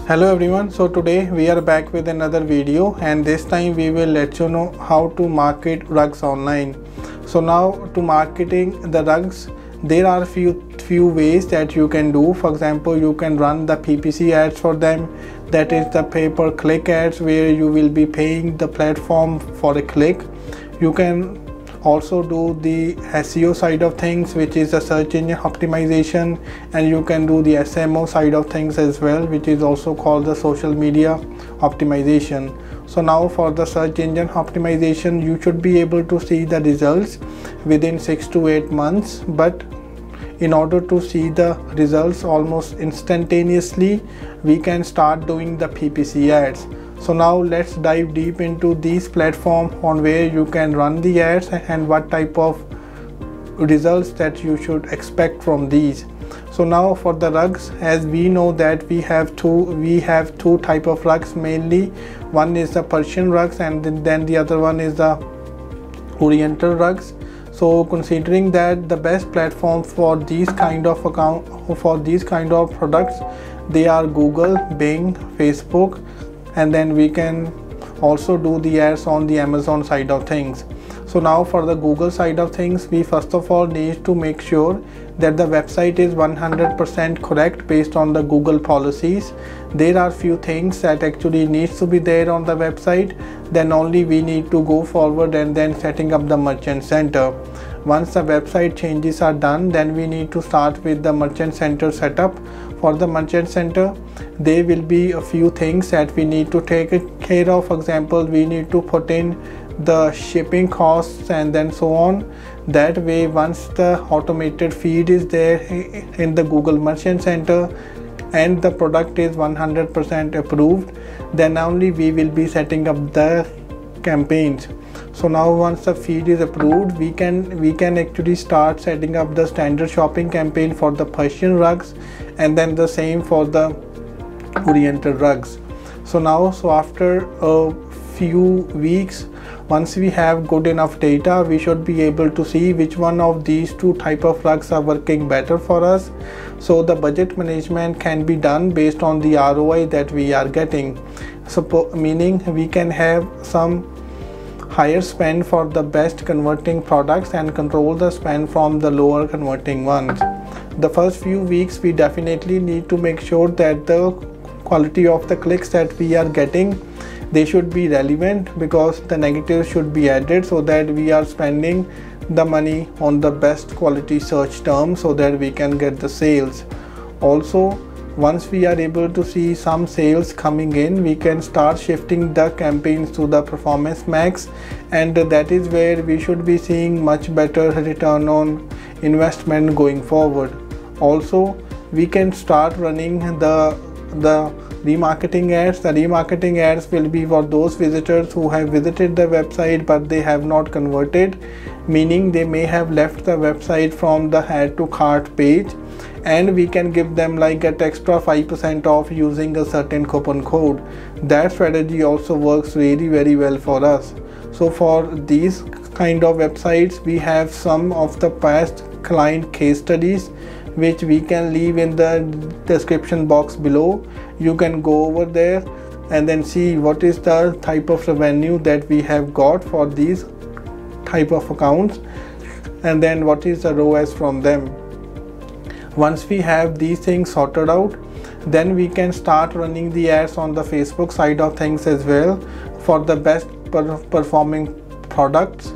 Hello everyone, so today we are back with another video, and this time we will let you know how to market rugs online. So now, to marketing the rugs, there are few ways that you can do. For example, you can run the PPC ads for them, that is the pay-per-click ads, where you will be paying the platform for a click. You can also do the SEO side of things, which is the search engine optimization, and you can do the SMO side of things as well, which is also called the social media optimization. So now for the search engine optimization, you should be able to see the results within 6 to 8 months, but in order to see the results almost instantaneously, we can start doing the PPC ads. So now let's dive deep into these platforms on where you can run the ads and what type of results that you should expect from these. So now for the rugs, as we know that we have two type of rugs mainly. One is the Persian rugs, and then the other one is the Oriental rugs. So considering that the best platform for these kind of products, they are Google, Bing, Facebook, and then we can also do the ads on the Amazon side of things. So now for the Google side of things, we first of all need to make sure that the website is 100% correct based on the Google policies. There are few things that actually needs to be there on the website, then only we need to go forward and then setting up the merchant center. Once the website changes are done, then we need to start with the merchant center setup. For the merchant center, there will be a few things that we need to take care of. For example, we need to put in the shipping costs and then so on. That way, once the automated feed is there in the Google Merchant Center and the product is 100% approved, then only we will be setting up the campaigns. So now once the feed is approved, we can actually start setting up the standard shopping campaign for the Persian rugs, and then the same for the Oriental rugs. So after a few weeks, once we have good enough data, we should be able to see which one of these two type of rugs are working better for us. So the budget management can be done based on the ROI that we are getting. So meaning we can have some higher spend for the best converting products and control the spend from the lower converting ones. The first few weeks, we definitely need to make sure that the quality of the clicks that we are getting, they should be relevant, because the negatives should be added so that we are spending the money on the best quality search terms so that we can get the sales. Also, once we are able to see some sales coming in, we can start shifting the campaigns to the performance max, and that is where we should be seeing much better return on investment going forward. Also, we can start running the remarketing ads. The remarketing ads will be for those visitors who have visited the website but they have not converted, meaning they may have left the website from the add to cart page, and we can give them like an extra 5% off using a certain coupon code. That strategy also works really very well for us. So for these kind of websites, we have some of the past client case studies which we can leave in the description box below. You can go over there and then see what is the type of revenue that we have got for these type of accounts, and then what is the ROAS from them. Once we have these things sorted out, then we can start running the ads on the Facebook side of things as well for the best performing products.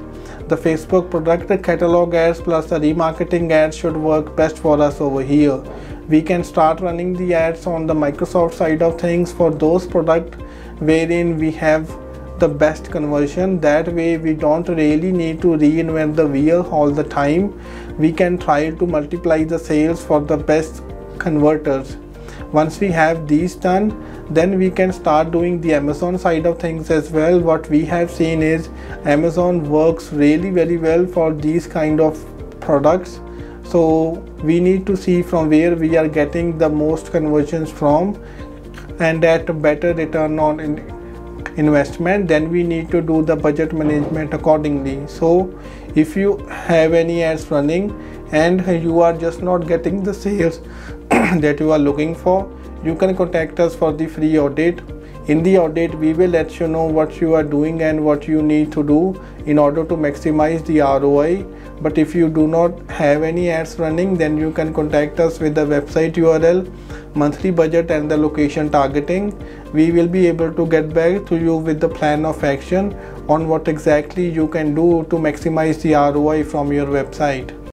The Facebook product catalog ads plus the remarketing ads should work best for us over here. We can start running the ads on the Microsoft side of things for those products wherein we have the best conversion. That way we don't really need to reinvent the wheel all the time. We can try to multiply the sales for the best converters. Once we have these done, then we can start doing the Amazon side of things as well. What we have seen is Amazon works really very well for these kind of products. So we need to see from where we are getting the most conversions from and at a better return on investment. Then we need to do the budget management accordingly. So if you have any ads running and you are just not getting the sales that you are looking for, you can contact us for the free audit. In the audit, we will let you know what you are doing and what you need to do in order to maximize the ROI. But if you do not have any ads running, then you can contact us with the website URL, monthly budget and the location targeting. We will be able to get back to you with the plan of action on what exactly you can do to maximize the ROI from your website.